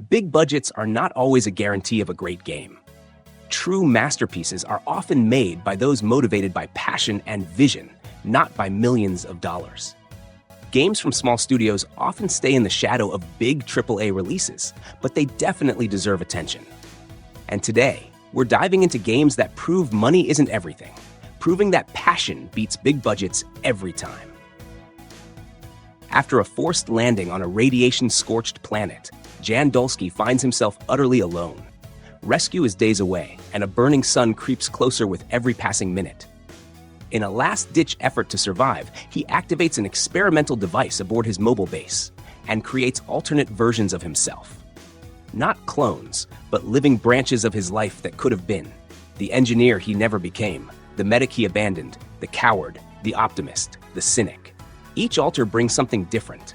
Big budgets are not always a guarantee of a great game. True masterpieces are often made by those motivated by passion and vision, not by millions of dollars. Games from small studios often stay in the shadow of big AAA releases, but they definitely deserve attention. And today, we're diving into games that prove money isn't everything, proving that passion beats big budgets every time. After a forced landing on a radiation-scorched planet, Jan Dolsky finds himself utterly alone. Rescue is days away, and a burning sun creeps closer with every passing minute. In a last-ditch effort to survive, he activates an experimental device aboard his mobile base and creates alternate versions of himself. Not clones, but living branches of his life that could have been. The engineer he never became, the medic he abandoned, the coward, the optimist, the cynic. Each alter brings something different.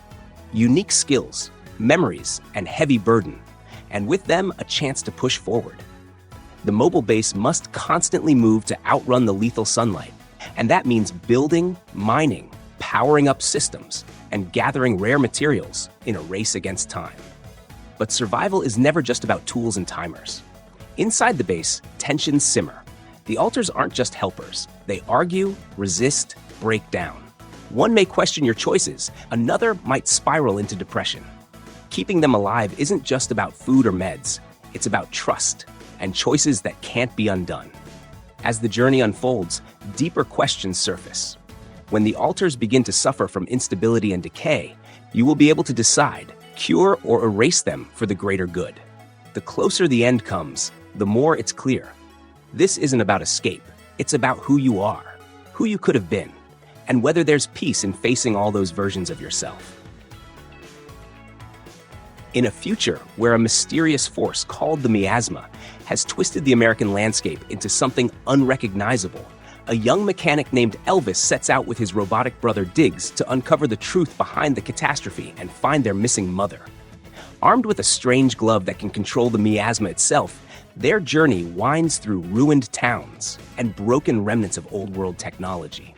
Unique skills, memories, and heavy burden, and with them, a chance to push forward. The mobile base must constantly move to outrun the lethal sunlight, and that means building, mining, powering up systems, and gathering rare materials in a race against time. But survival is never just about tools and timers. Inside the base, tensions simmer. The alters aren't just helpers. They argue, resist, break down. One may question your choices, another might spiral into depression. Keeping them alive isn't just about food or meds, it's about trust and choices that can't be undone. As the journey unfolds, deeper questions surface. When the alters begin to suffer from instability and decay, you will be able to decide, cure or erase them for the greater good. The closer the end comes, the more it's clear. This isn't about escape, it's about who you are, who you could have been, and whether there's peace in facing all those versions of yourself. In a future where a mysterious force called the Miasma has twisted the American landscape into something unrecognizable, a young mechanic named Elvis sets out with his robotic brother Diggs to uncover the truth behind the catastrophe and find their missing mother. Armed with a strange glove that can control the Miasma itself, their journey winds through ruined towns and broken remnants of old-world technology.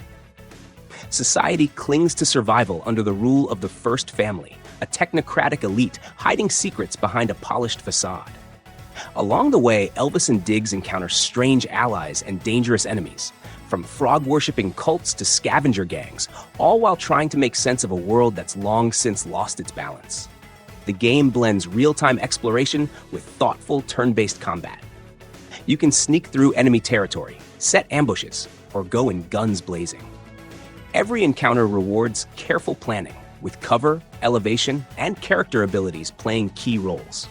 Society clings to survival under the rule of the First Family, a technocratic elite hiding secrets behind a polished facade. Along the way, Elvis and Diggs encounter strange allies and dangerous enemies, from frog-worshipping cults to scavenger gangs, all while trying to make sense of a world that's long since lost its balance. The game blends real-time exploration with thoughtful turn-based combat. You can sneak through enemy territory, set ambushes, or go in guns blazing. Every encounter rewards careful planning, with cover, elevation, and character abilities playing key roles.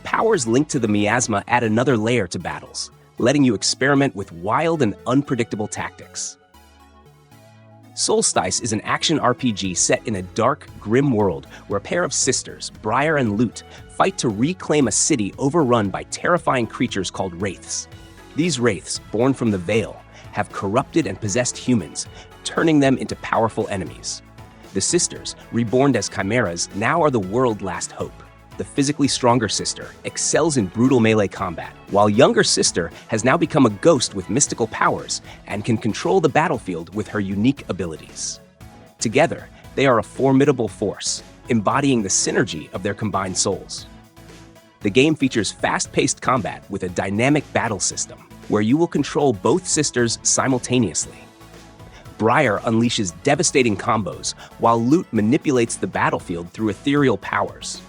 Powers linked to the Miasma add another layer to battles, letting you experiment with wild and unpredictable tactics. Soulstice is an action RPG set in a dark, grim world where a pair of sisters, Briar and Lute, fight to reclaim a city overrun by terrifying creatures called wraiths. These wraiths, born from the Veil, have corrupted and possessed humans, turning them into powerful enemies. The sisters, reborn as chimeras, now are the world's last hope. The physically stronger sister excels in brutal melee combat, while younger sister has now become a ghost with mystical powers and can control the battlefield with her unique abilities. Together, they are a formidable force, embodying the synergy of their combined souls. The game features fast-paced combat with a dynamic battle system, where you will control both sisters simultaneously. Briar unleashes devastating combos, while Lute manipulates the battlefield through ethereal powers.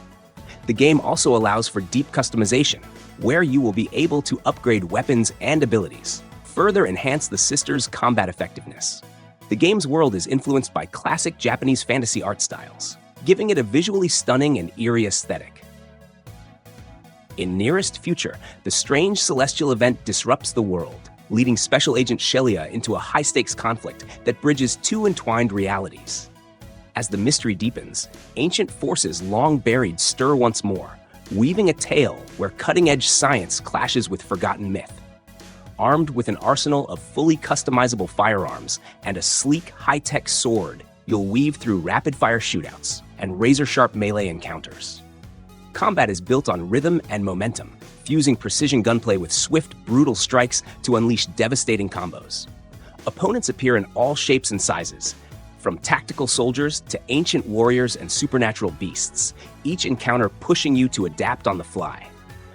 The game also allows for deep customization, where you will be able to upgrade weapons and abilities, further enhance the sisters' combat effectiveness. The game's world is influenced by classic Japanese fantasy art styles, giving it a visually stunning and eerie aesthetic. In Nearest Future, the strange celestial event disrupts the world, leading Special Agent Shelia into a high-stakes conflict that bridges two entwined realities. As the mystery deepens, ancient forces long buried stir once more, weaving a tale where cutting-edge science clashes with forgotten myth. Armed with an arsenal of fully customizable firearms and a sleek, high-tech sword, you'll weave through rapid-fire shootouts and razor-sharp melee encounters. Combat is built on rhythm and momentum, fusing precision gunplay with swift, brutal strikes to unleash devastating combos. Opponents appear in all shapes and sizes, From tactical soldiers to ancient warriors and supernatural beasts, each encounter pushing you to adapt on the fly.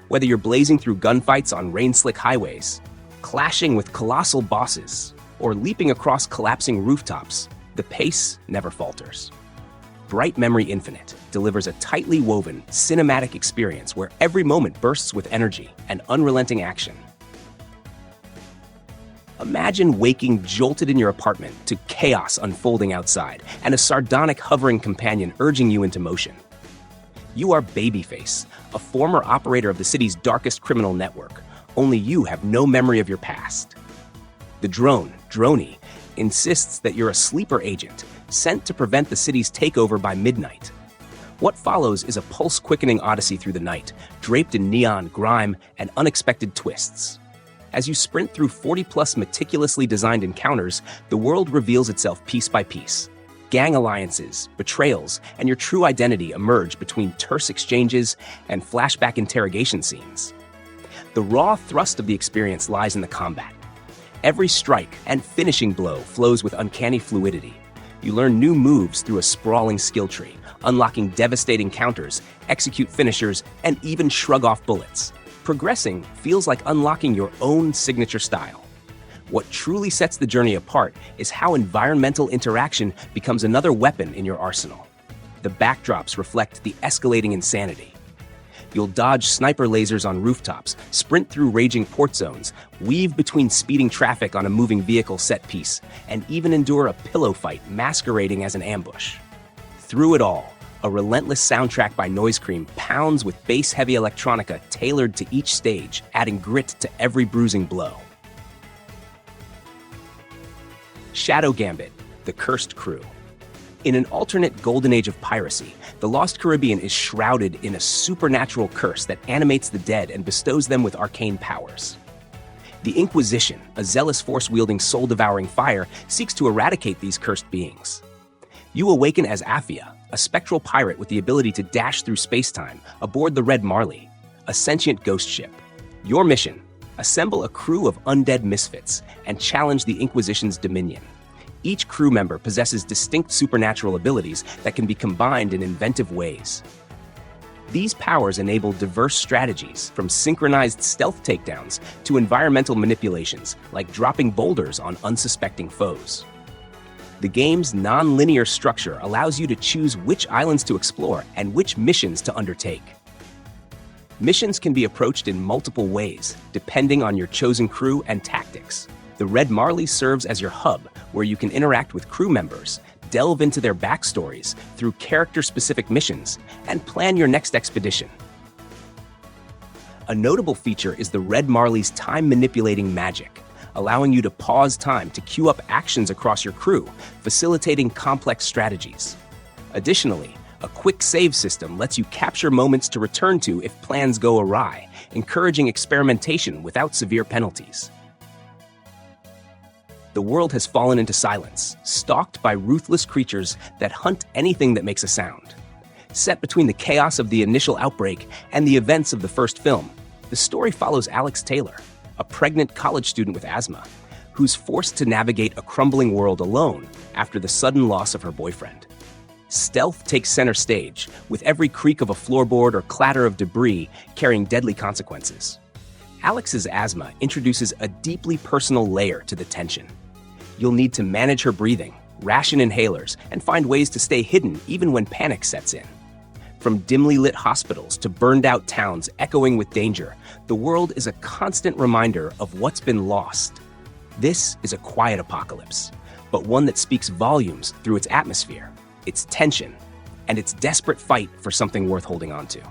Whether you're blazing through gunfights on rain-slick highways, clashing with colossal bosses, or leaping across collapsing rooftops, the pace never falters. Bright Memory Infinite delivers a tightly woven, cinematic experience where every moment bursts with energy and unrelenting action. Imagine waking jolted in your apartment to chaos unfolding outside and a sardonic hovering companion urging you into motion. You are Babyface, a former operator of the city's darkest criminal network. Only you have no memory of your past. The drone, Droney, insists that you're a sleeper agent sent to prevent the city's takeover by midnight. What follows is a pulse-quickening odyssey through the night, draped in neon, grime, and unexpected twists. As you sprint through 40-plus meticulously designed encounters, the world reveals itself piece by piece. Gang alliances, betrayals, and your true identity emerge between terse exchanges and flashback interrogation scenes. The raw thrust of the experience lies in the combat. Every strike and finishing blow flows with uncanny fluidity. You learn new moves through a sprawling skill tree, unlocking devastating counters, execute finishers, and even shrug off bullets. Progressing feels like unlocking your own signature style. What truly sets the journey apart is how environmental interaction becomes another weapon in your arsenal. The backdrops reflect the escalating insanity. You'll dodge sniper lasers on rooftops, sprint through raging port zones, weave between speeding traffic on a moving vehicle set piece, and even endure a pillow fight masquerading as an ambush. Through it all, a relentless soundtrack by Noise Cream pounds with bass-heavy electronica tailored to each stage, adding grit to every bruising blow. Shadow Gambit, the Cursed Crew. In an alternate golden age of piracy, the Lost Caribbean is shrouded in a supernatural curse that animates the dead and bestows them with arcane powers. The Inquisition, a zealous force-wielding, soul-devouring fire, seeks to eradicate these cursed beings. You awaken as Aphia, a spectral pirate with the ability to dash through space-time aboard the Red Marley, a sentient ghost ship. Your mission: assemble a crew of undead misfits and challenge the Inquisition's dominion. Each crew member possesses distinct supernatural abilities that can be combined in inventive ways. These powers enable diverse strategies, from synchronized stealth takedowns to environmental manipulations, like dropping boulders on unsuspecting foes. The game's non-linear structure allows you to choose which islands to explore and which missions to undertake. Missions can be approached in multiple ways, depending on your chosen crew and tactics. The Red Marley serves as your hub, where you can interact with crew members, delve into their backstories through character-specific missions, and plan your next expedition. A notable feature is the Red Marley's time-manipulating magic, allowing you to pause time to queue up actions across your crew, facilitating complex strategies. Additionally, a quick save system lets you capture moments to return to if plans go awry, encouraging experimentation without severe penalties. The world has fallen into silence, stalked by ruthless creatures that hunt anything that makes a sound. Set between the chaos of the initial outbreak and the events of the first film, the story follows Alex Taylor, a pregnant college student with asthma, who's forced to navigate a crumbling world alone after the sudden loss of her boyfriend. Stealth takes center stage, with every creak of a floorboard or clatter of debris carrying deadly consequences. Alex's asthma introduces a deeply personal layer to the tension. You'll need to manage her breathing, ration inhalers, and find ways to stay hidden even when panic sets in. From dimly lit hospitals to burned-out towns echoing with danger, the world is a constant reminder of what's been lost. This is a quiet apocalypse, but one that speaks volumes through its atmosphere, its tension, and its desperate fight for something worth holding on to.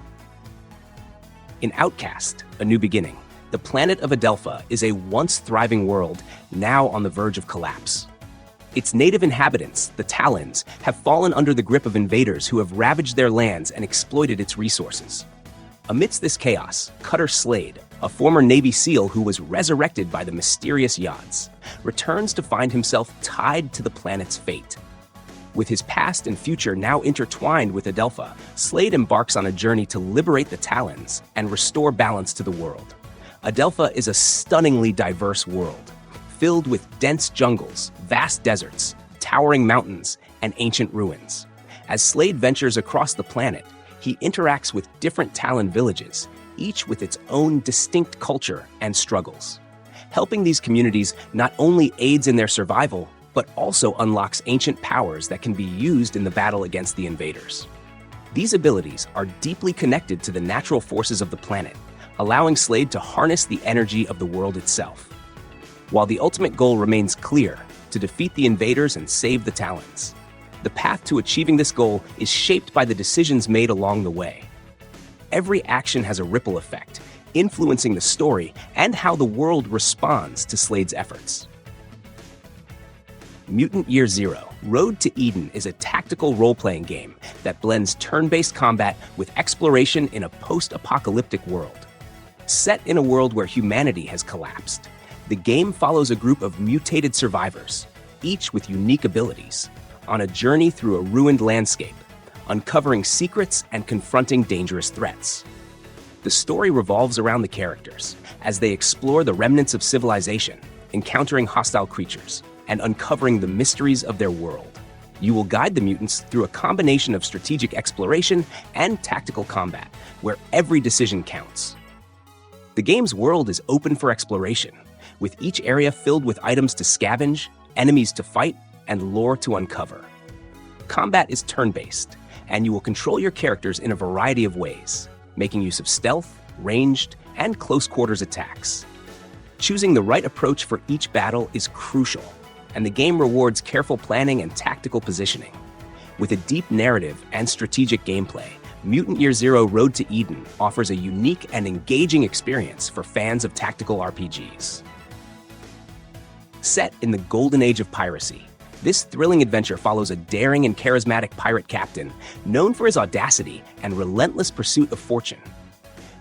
In Outcast, A New Beginning, the planet of Adelpha is a once-thriving world now on the verge of collapse. Its native inhabitants, the Talons, have fallen under the grip of invaders who have ravaged their lands and exploited its resources. Amidst this chaos, Cutter Slade, a former Navy SEAL who was resurrected by the mysterious Yods, returns to find himself tied to the planet's fate. With his past and future now intertwined with Adelpha, Slade embarks on a journey to liberate the Talons and restore balance to the world. Adelpha is a stunningly diverse world, filled with dense jungles, vast deserts, towering mountains, and ancient ruins. As Slade ventures across the planet, he interacts with different Talon villages, each with its own distinct culture and struggles. Helping these communities not only aids in their survival, but also unlocks ancient powers that can be used in the battle against the invaders. These abilities are deeply connected to the natural forces of the planet, allowing Slade to harness the energy of the world itself. While the ultimate goal remains clear, to defeat the invaders and save the Talons. The path to achieving this goal is shaped by the decisions made along the way. Every action has a ripple effect, influencing the story and how the world responds to Slade's efforts. Mutant Year Zero: Road to Eden is a tactical role-playing game that blends turn-based combat with exploration in a post-apocalyptic world. Set in a world where humanity has collapsed, the game follows a group of mutated survivors, each with unique abilities, on a journey through a ruined landscape, uncovering secrets and confronting dangerous threats. The story revolves around the characters as they explore the remnants of civilization, encountering hostile creatures, and uncovering the mysteries of their world. You will guide the mutants through a combination of strategic exploration and tactical combat, where every decision counts. The game's world is open for exploration, with each area filled with items to scavenge, enemies to fight, and lore to uncover. Combat is turn-based, and you will control your characters in a variety of ways, making use of stealth, ranged, and close-quarters attacks. Choosing the right approach for each battle is crucial, and the game rewards careful planning and tactical positioning. With a deep narrative and strategic gameplay, Mutant Year Zero: Road to Eden offers a unique and engaging experience for fans of tactical RPGs. Set in the golden age of piracy, this thrilling adventure follows a daring and charismatic pirate captain known for his audacity and relentless pursuit of fortune.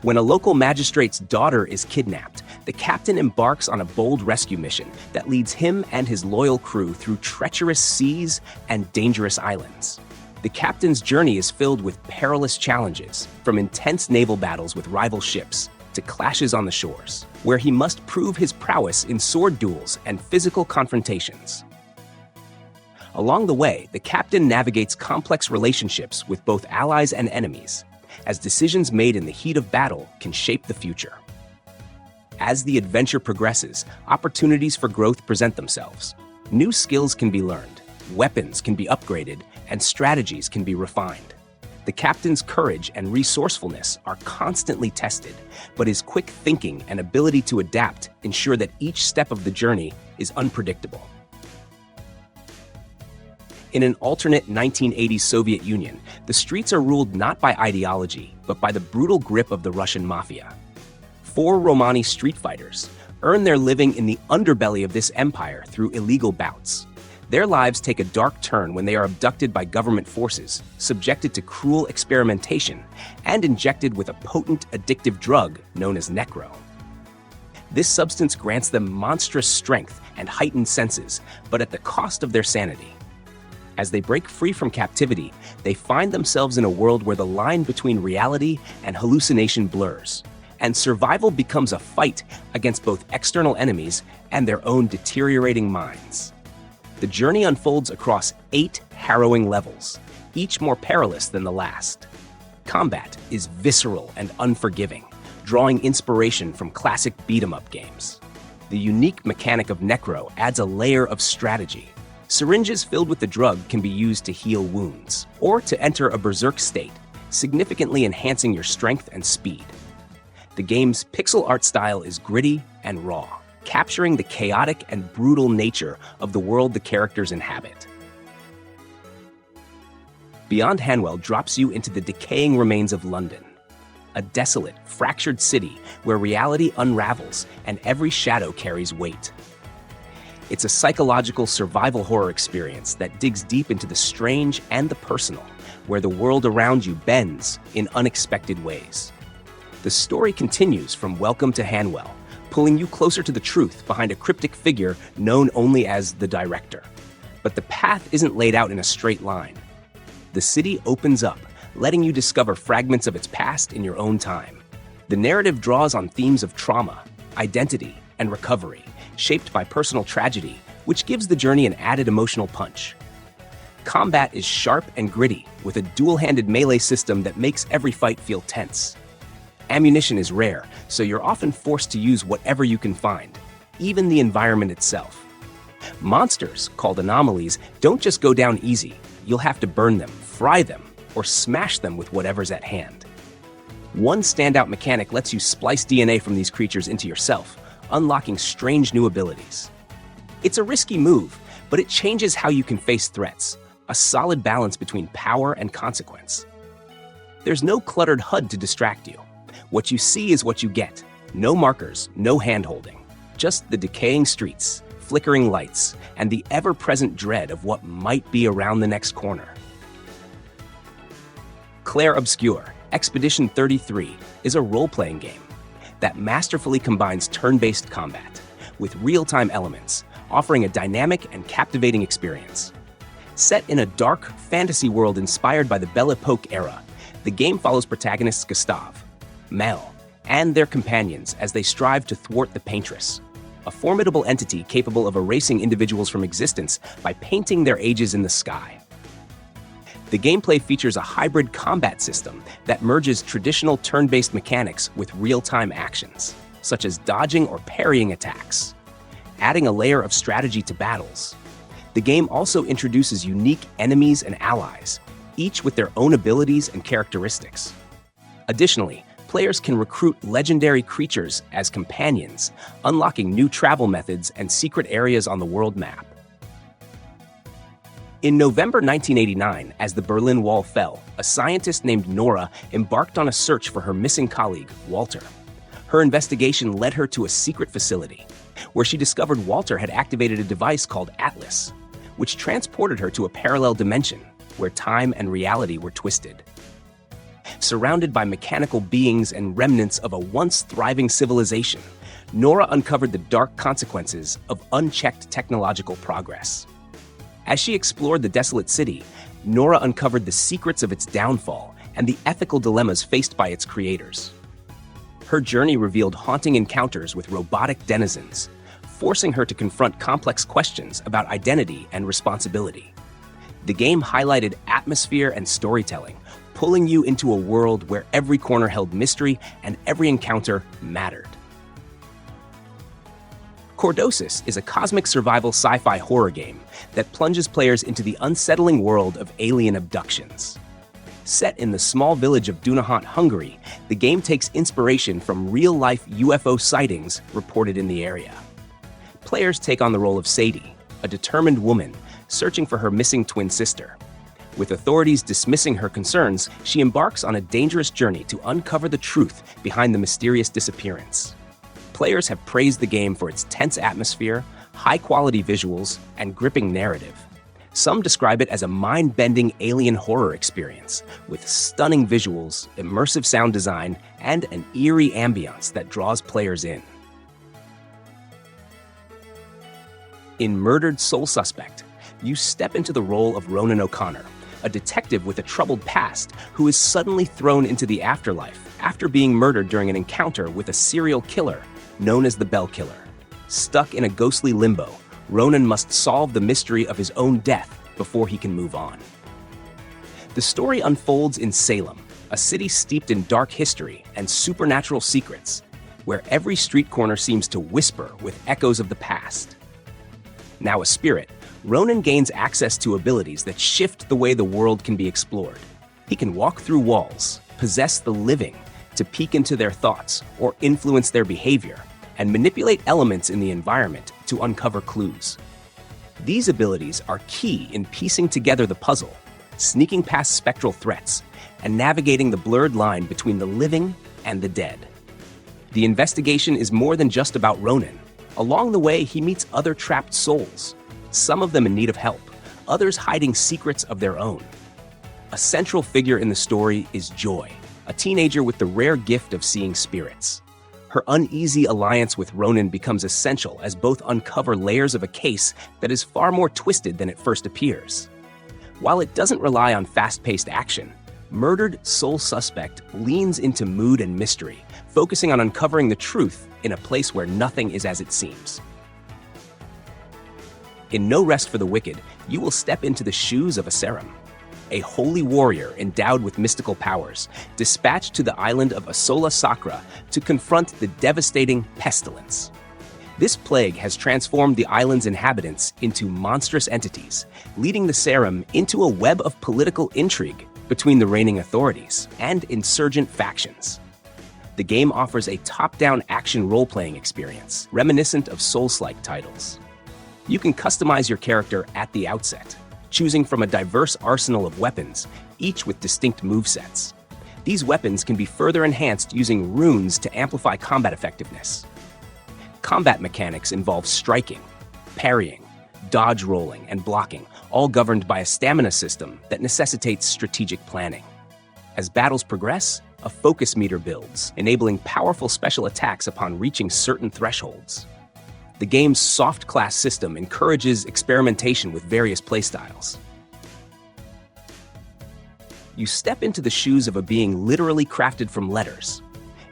When a local magistrate's daughter is kidnapped, the captain embarks on a bold rescue mission that leads him and his loyal crew through treacherous seas and dangerous islands. The captain's journey is filled with perilous challenges, from intense naval battles with rival ships to clashes on the shores, where he must prove his prowess in sword duels and physical confrontations. Along the way, the captain navigates complex relationships with both allies and enemies, as decisions made in the heat of battle can shape the future. As the adventure progresses, opportunities for growth present themselves. New skills can be learned, weapons can be upgraded, and strategies can be refined. The captain's courage and resourcefulness are constantly tested, but his quick thinking and ability to adapt ensure that each step of the journey is unpredictable. In an alternate 1980s Soviet Union, the streets are ruled not by ideology, but by the brutal grip of the Russian mafia. 4 Romani street fighters earn their living in the underbelly of this empire through illegal bouts. Their lives take a dark turn when they are abducted by government forces, subjected to cruel experimentation, and injected with a potent addictive drug known as necro. This substance grants them monstrous strength and heightened senses, but at the cost of their sanity. As they break free from captivity, they find themselves in a world where the line between reality and hallucination blurs, and survival becomes a fight against both external enemies and their own deteriorating minds. The journey unfolds across 8 harrowing levels, each more perilous than the last. Combat is visceral and unforgiving, drawing inspiration from classic beat-em-up games. The unique mechanic of necro adds a layer of strategy. Syringes filled with the drug can be used to heal wounds, or to enter a berserk state, significantly enhancing your strength and speed. The game's pixel art style is gritty and raw, capturing the chaotic and brutal nature of the world the characters inhabit. Beyond Hanwell drops you into the decaying remains of London, a desolate, fractured city where reality unravels and every shadow carries weight. It's a psychological survival horror experience that digs deep into the strange and the personal, where the world around you bends in unexpected ways. The story continues from Welcome to Hanwell, pulling you closer to the truth behind a cryptic figure known only as the Director. But the path isn't laid out in a straight line. The city opens up, letting you discover fragments of its past in your own time. The narrative draws on themes of trauma, identity, and recovery, shaped by personal tragedy, which gives the journey an added emotional punch. Combat is sharp and gritty, with a dual-handed melee system that makes every fight feel tense. Ammunition is rare, so you're often forced to use whatever you can find, even the environment itself. Monsters, called anomalies, don't just go down easy. You'll have to burn them, fry them, or smash them with whatever's at hand. One standout mechanic lets you splice DNA from these creatures into yourself, unlocking strange new abilities. It's a risky move, but it changes how you can face threats, a solid balance between power and consequence. There's no cluttered HUD to distract you. What you see is what you get. No markers, no hand-holding. Just the decaying streets, flickering lights, and the ever-present dread of what might be around the next corner. Clair Obscur, Expedition 33, is a role-playing game that masterfully combines turn-based combat with real-time elements, offering a dynamic and captivating experience. Set in a dark fantasy world inspired by the Belle Epoque era, the game follows protagonists Gustave, Mel, and their companions as they strive to thwart the Paintress, a formidable entity capable of erasing individuals from existence by painting their ages in the sky. The gameplay features a hybrid combat system that merges traditional turn-based mechanics with real-time actions, such as dodging or parrying attacks, adding a layer of strategy to battles. The game also introduces unique enemies and allies, each with their own abilities and characteristics. Additionally, players can recruit legendary creatures as companions, unlocking new travel methods and secret areas on the world map. In November 1989, as the Berlin Wall fell, a scientist named Nora embarked on a search for her missing colleague, Walter. Her investigation led her to a secret facility, where she discovered Walter had activated a device called Atlas, which transported her to a parallel dimension where time and reality were twisted. Surrounded by mechanical beings and remnants of a once thriving civilization, Nora uncovered the dark consequences of unchecked technological progress. As she explored the desolate city, Nora uncovered the secrets of its downfall and the ethical dilemmas faced by its creators. Her journey revealed haunting encounters with robotic denizens, forcing her to confront complex questions about identity and responsibility. The game highlighted atmosphere and storytelling, pulling you into a world where every corner held mystery and every encounter mattered. Chordosis is a cosmic survival sci-fi horror game that plunges players into the unsettling world of alien abductions. Set in the small village of Dunahan, Hungary, the game takes inspiration from real-life UFO sightings reported in the area. Players take on the role of Sadie, a determined woman searching for her missing twin sister. With authorities dismissing her concerns, she embarks on a dangerous journey to uncover the truth behind the mysterious disappearance. Players have praised the game for its tense atmosphere, high-quality visuals, and gripping narrative. Some describe it as a mind-bending alien horror experience, with stunning visuals, immersive sound design, and an eerie ambience that draws players in. In Murdered Soul Suspect, you step into the role of Ronan O'Connor, a detective with a troubled past who is suddenly thrown into the afterlife after being murdered during an encounter with a serial killer known as the Bell Killer. Stuck in a ghostly limbo, Ronan must solve the mystery of his own death before he can move on. The story unfolds in Salem, a city steeped in dark history and supernatural secrets, where every street corner seems to whisper with echoes of the past. Now a spirit, Ronan gains access to abilities that shift the way the world can be explored. He can walk through walls, possess the living to peek into their thoughts or influence their behavior, and manipulate elements in the environment to uncover clues. These abilities are key in piecing together the puzzle, sneaking past spectral threats, and navigating the blurred line between the living and the dead. The investigation is more than just about Ronan. Along the way, he meets other trapped souls, some of them in need of help, others hiding secrets of their own. A central figure in the story is Joy, a teenager with the rare gift of seeing spirits. Her uneasy alliance with Ronan becomes essential as both uncover layers of a case that is far more twisted than it first appears. While it doesn't rely on fast-paced action, Murdered Soul Suspect leans into mood and mystery, focusing on uncovering the truth in a place where nothing is as it seems. In No Rest for the Wicked, you will step into the shoes of a Serum, a holy warrior endowed with mystical powers, dispatched to the island of Asola Sacra to confront the devastating pestilence. This plague has transformed the island's inhabitants into monstrous entities, leading the Serum into a web of political intrigue between the reigning authorities and insurgent factions. The game offers a top-down action role-playing experience, reminiscent of Souls-like titles. You can customize your character at the outset, choosing from a diverse arsenal of weapons, each with distinct movesets. These weapons can be further enhanced using runes to amplify combat effectiveness. Combat mechanics involve striking, parrying, dodge rolling, and blocking, all governed by a stamina system that necessitates strategic planning. As battles progress, a focus meter builds, enabling powerful special attacks upon reaching certain thresholds. The game's soft class system encourages experimentation with various playstyles. You step into the shoes of a being literally crafted from letters.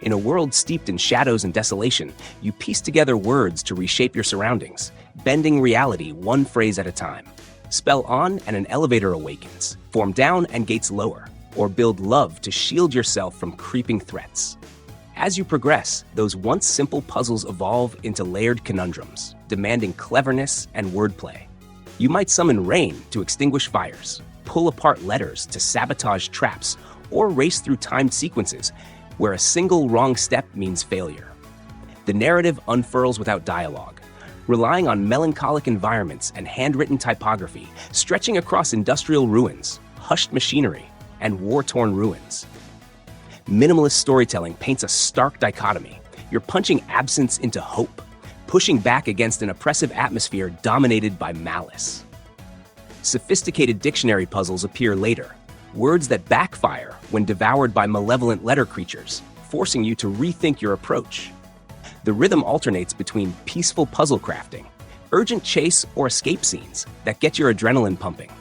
In a world steeped in shadows and desolation, you piece together words to reshape your surroundings, bending reality one phrase at a time. Spell on and an elevator awakens, form down and gates lower, or build love to shield yourself from creeping threats. As you progress, those once simple puzzles evolve into layered conundrums, demanding cleverness and wordplay. You might summon rain to extinguish fires, pull apart letters to sabotage traps, or race through timed sequences where a single wrong step means failure. The narrative unfurls without dialogue, relying on melancholic environments and handwritten typography, stretching across industrial ruins, hushed machinery, and war-torn ruins. Minimalist storytelling paints a stark dichotomy. You're punching absence into hope, pushing back against an oppressive atmosphere dominated by malice. Sophisticated dictionary puzzles appear later, words that backfire when devoured by malevolent letter creatures, forcing you to rethink your approach. The rhythm alternates between peaceful puzzle crafting, urgent chase or escape scenes that get your adrenaline pumping.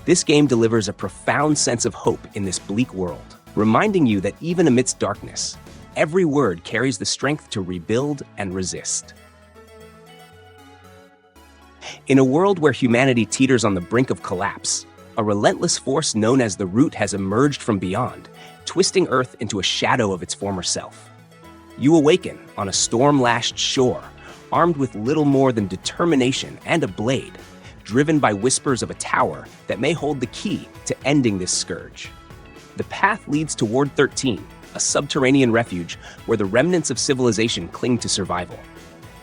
This game delivers a profound sense of hope in this bleak world, reminding you that even amidst darkness, every word carries the strength to rebuild and resist. In a world where humanity teeters on the brink of collapse, a relentless force known as the Root has emerged from beyond, twisting Earth into a shadow of its former self. You awaken on a storm-lashed shore, armed with little more than determination and a blade, driven by whispers of a tower that may hold the key to ending this scourge. The path leads to Ward 13, a subterranean refuge where the remnants of civilization cling to survival.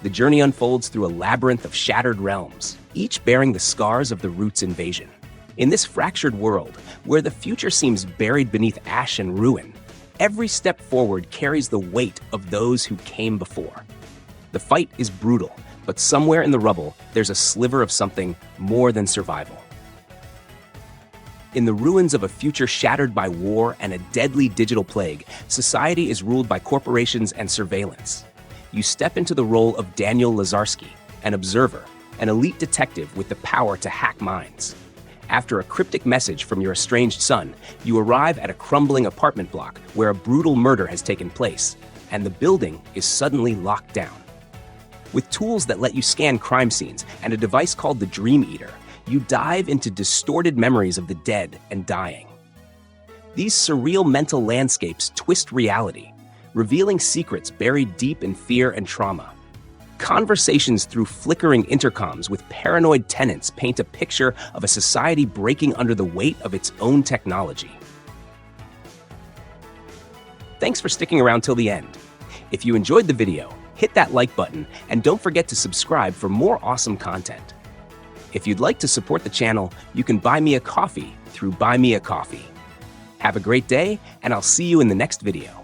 The journey unfolds through a labyrinth of shattered realms, each bearing the scars of the Root's invasion. In this fractured world, where the future seems buried beneath ash and ruin, every step forward carries the weight of those who came before. The fight is brutal, but somewhere in the rubble, there's a sliver of something more than survival. In the ruins of a future shattered by war and a deadly digital plague, society is ruled by corporations and surveillance. You step into the role of Daniel Lazarski, an observer, an elite detective with the power to hack minds. After a cryptic message from your estranged son, you arrive at a crumbling apartment block where a brutal murder has taken place, and the building is suddenly locked down. With tools that let you scan crime scenes and a device called the Dream Eater, you dive into distorted memories of the dead and dying. These surreal mental landscapes twist reality, revealing secrets buried deep in fear and trauma. Conversations through flickering intercoms with paranoid tenants paint a picture of a society breaking under the weight of its own technology. Thanks for sticking around till the end. If you enjoyed the video, hit that like button and don't forget to subscribe for more awesome content. If you'd like to support the channel, you can buy me a coffee through Buy Me a Coffee. Have a great day, and I'll see you in the next video.